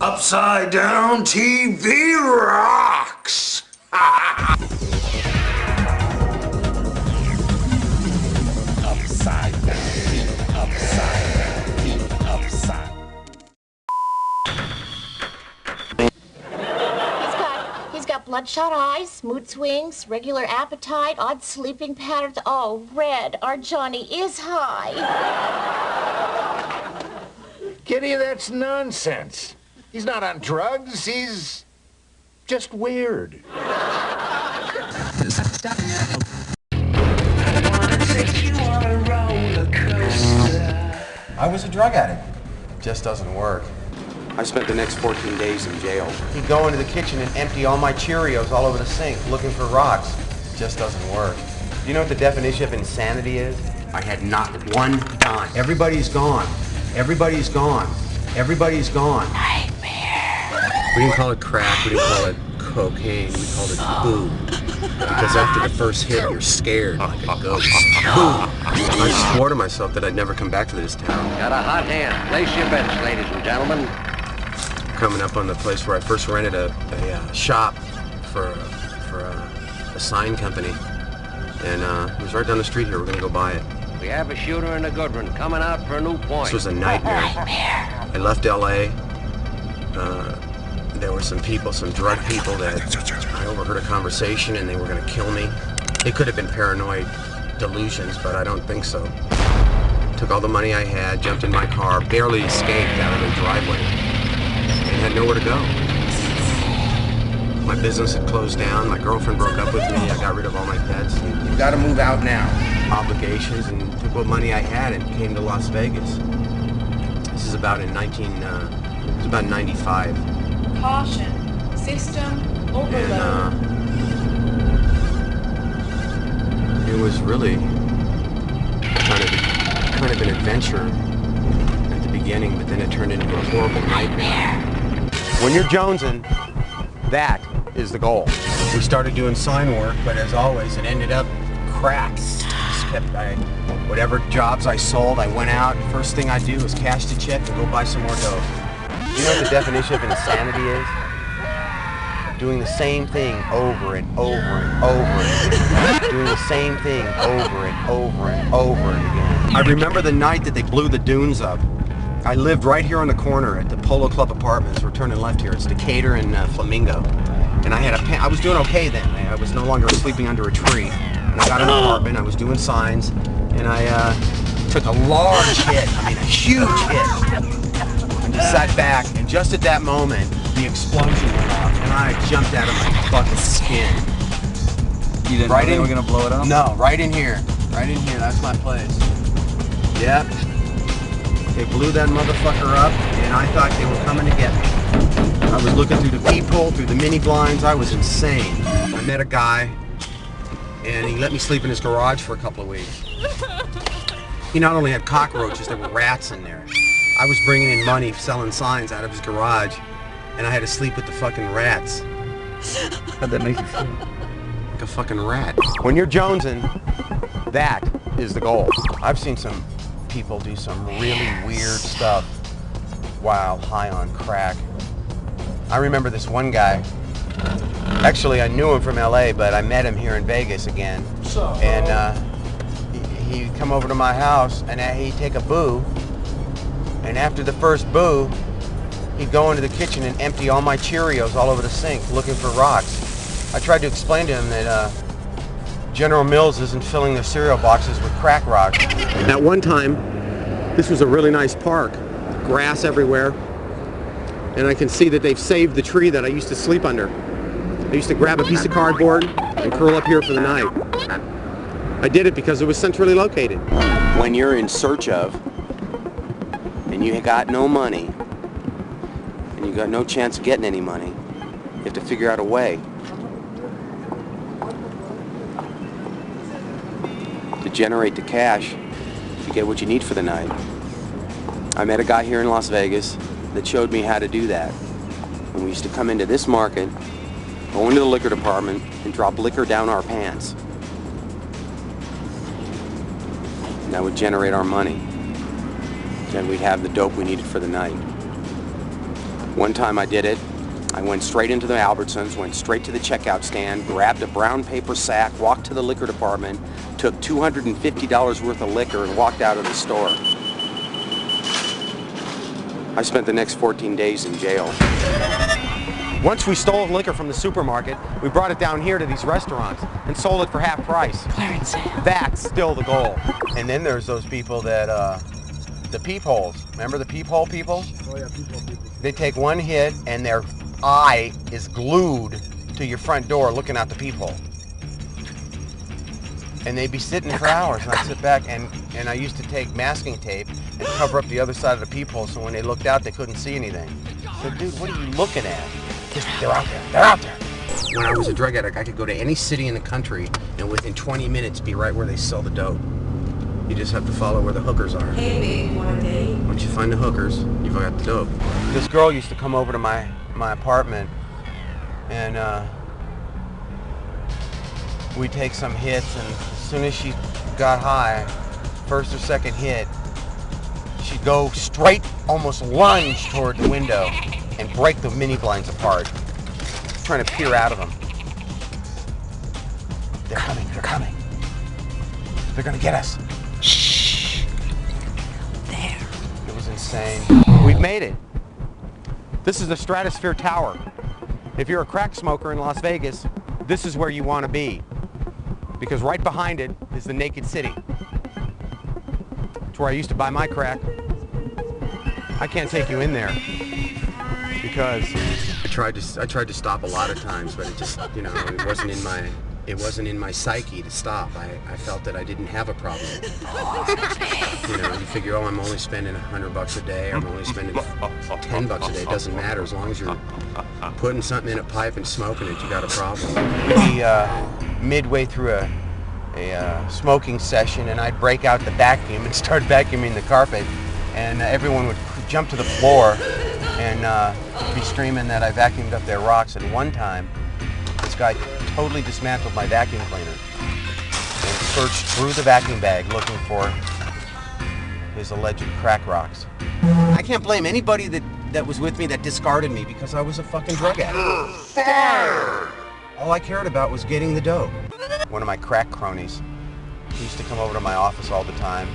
Upside down TV rocks! Upside down, upside. He's got bloodshot eyes, mood swings, regular appetite, odd sleeping patterns. Oh, Red, our Johnny is high. Kitty, that's nonsense. He's not on drugs, he's just weird. I was a drug addict. Just doesn't work. I spent the next 14 days in jail. He'd go into the kitchen and empty all my Cheerios all over the sink looking for rocks. Just doesn't work. Do you know what the definition of insanity is? I had not one dime. Everybody's gone. Everybody's gone. Everybody's gone. We didn't call it crack, we didn't call it cocaine, we called it boo. Because after the first hit, you're scared like a ghost. Boo! I swore to myself that I'd never come back to this town. Got a hot hand. Place your bets, ladies and gentlemen. Coming up on the place where I first rented a shop for a sign company. And it was right down the street here. We're going to go buy it. We have a shooter and a good one coming out for a new point. This was a nightmare. I left L.A. There were some people, some drug people that I overheard a conversation and they were going to kill me. It could have been paranoid delusions, but I don't think so. Took all the money I had, jumped in my car, barely escaped out of the driveway, and had nowhere to go. My business had closed down, my girlfriend broke up with me, I got rid of all my pets. You gotta move out now. Obligations, and took what money I had and came to Las Vegas. This is about in it was about 95. Caution. System overload. And it was really kind of an adventure at the beginning, but then it turned into a horrible nightmare. When you're jonesing, that is the goal. We started doing sign work, but as always, it ended up crack. Whatever jobs I sold, I went out. First thing I do is cash the check and go buy some more dope. You know what the definition of insanity is? Doing the same thing over and over and over again. Doing the same thing over and over and over again. I remember the night that they blew the dunes up. I lived right here on the corner at the Polo Club Apartments. We're turning left here. It's Decatur and Flamingo. And I was doing okay then. I was no longer sleeping under a tree. And I got an apartment. I was doing signs. And I took a large hit. I mean, a huge hit. And just sat back. And just at that moment, the explosion went off. And I jumped out of my fucking skin. You didn't know they were gonna blow it up? No, right in here. Right in here. That's my place. Yep. They blew that motherfucker up, and I thought they were coming to get me. I was looking through the peephole, through the mini blinds. I was insane. I met a guy, and he let me sleep in his garage for a couple of weeks. He not only had cockroaches, there were rats in there. I was bringing in money selling signs out of his garage, and I had to sleep with the fucking rats. How'd that make you feel? Like a fucking rat. When you're jonesing, that is the goal. I've seen some people do some really weird stuff while high on crack. I remember this one guy. Actually, I knew him from LA, but I met him here in Vegas again. And he'd come over to my house and he'd take a boo. And after the first boo, he'd go into the kitchen and empty all my Cheerios all over the sink looking for rocks. I tried to explain to him that General Mills isn't filling their cereal boxes with crack rocks. At one time, this was a really nice park. Grass everywhere. And I can see that they've saved the tree that I used to sleep under. I used to grab a piece of cardboard and curl up here for the night. I did it because it was centrally located. When you're in search of, and you got no money, and you got no chance of getting any money, you have to figure out a way to generate the cash to get what you need for the night. I met a guy here in Las Vegas that showed me how to do that. And we used to come into this market, go into the liquor department, and drop liquor down our pants. And that would generate our money. Then we'd have the dope we needed for the night. One time I did it. I went straight into the Albertsons, went straight to the checkout stand, grabbed a brown paper sack, walked to the liquor department, took $250 worth of liquor, and walked out of the store. I spent the next 14 days in jail. Once we stole liquor from the supermarket, we brought it down here to these restaurants and sold it for half price. Clarence. That's still the goal. And then there's those people that, the peepholes. Remember the peephole people? Oh yeah, people. They take one hit and their eye is glued to your front door looking out the peephole. And they'd be sitting for hours, and I'd sit back and I used to take masking tape and cover up the other side of the peephole so when they looked out they couldn't see anything. So dude, what are you looking at? Just, they're out there, they're out there. When I was a drug addict, I could go to any city in the country and within 20 minutes be right where they sell the dope. You just have to follow where the hookers are. Hey, babe, want a date? Once you find the hookers, you've got the dope. This girl used to come over to my apartment and we'd take some hits, and as soon as she got high, first or second hit, she'd go straight, almost lunge toward the window and break the mini blinds apart, trying to peer out of them. They're coming, they're coming. They're gonna get us. Shh. There. It was insane. We've made it. This is the Stratosphere Tower. If you're a crack smoker in Las Vegas, this is where you want to be. Because right behind it is the Naked City. It's where I used to buy my crack. I can't take you in there because I tried to stop a lot of times, but it just, you know, it wasn't in my psyche to stop. I felt that I didn't have a problem. You know, you figure, oh, I'm only spending $100 a day, or I'm only spending $10 a day. It doesn't matter as long as you're putting something in a pipe and smoking it. You got a problem. We'd be midway through a smoking session, and I'd break out the vacuum and start vacuuming the carpet, and everyone would jump to the floor and be screaming that I vacuumed up their rocks. And one time, this guy totally dismantled my vacuum cleaner and searched through the vacuum bag looking for his alleged crack rocks. I can't blame anybody that was with me that discarded me because I was a fucking drug addict. Fire! All I cared about was getting the dope. One of my crack cronies, he used to come over to my office all the time.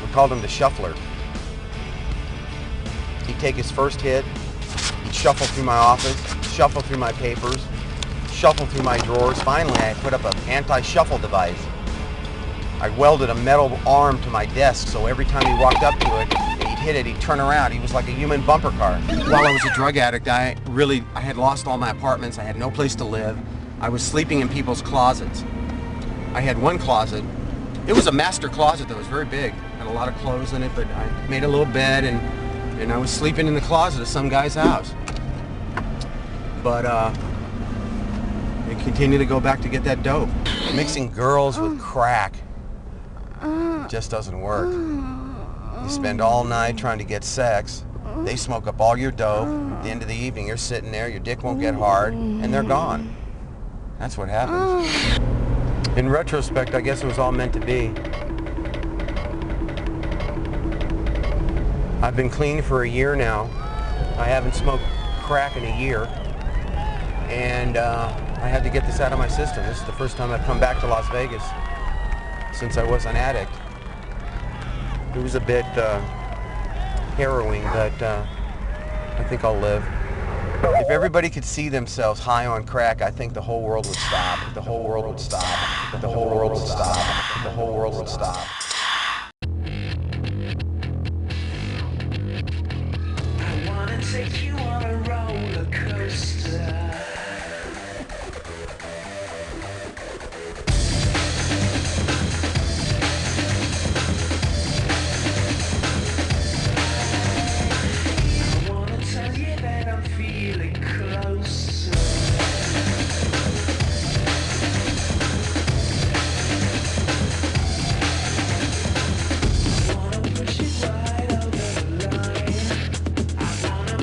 We called him the Shuffler. He'd take his first hit, he'd shuffle through my office, shuffle through my papers, shuffle through my drawers. Finally, I put up an anti-shuffle device. I welded a metal arm to my desk, so every time he walked up to it, and he'd hit it, he'd turn around. He was like a human bumper car. While I was a drug addict, I had lost all my apartments. I had no place to live. I was sleeping in people's closets. I had one closet. It was a master closet that was very big. Had a lot of clothes in it, but I made a little bed, and I was sleeping in the closet of some guy's house. But I continued to go back to get that dope. Mixing girls with crack just doesn't work. You spend all night trying to get sex. They smoke up all your dope. At the end of the evening, you're sitting there, your dick won't get hard, and they're gone. That's what happens. In retrospect, I guess it was all meant to be. I've been clean for a year now. I haven't smoked crack in a year. And I had to get this out of my system. This is the first time I've come back to Las Vegas since I was an addict. It was a bit harrowing, but I think I'll live. If everybody could see themselves high on crack, I think the whole world would stop. The whole world would stop. The whole world would stop. The whole world would stop. I wanna take you on a roller coaster.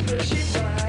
Push it right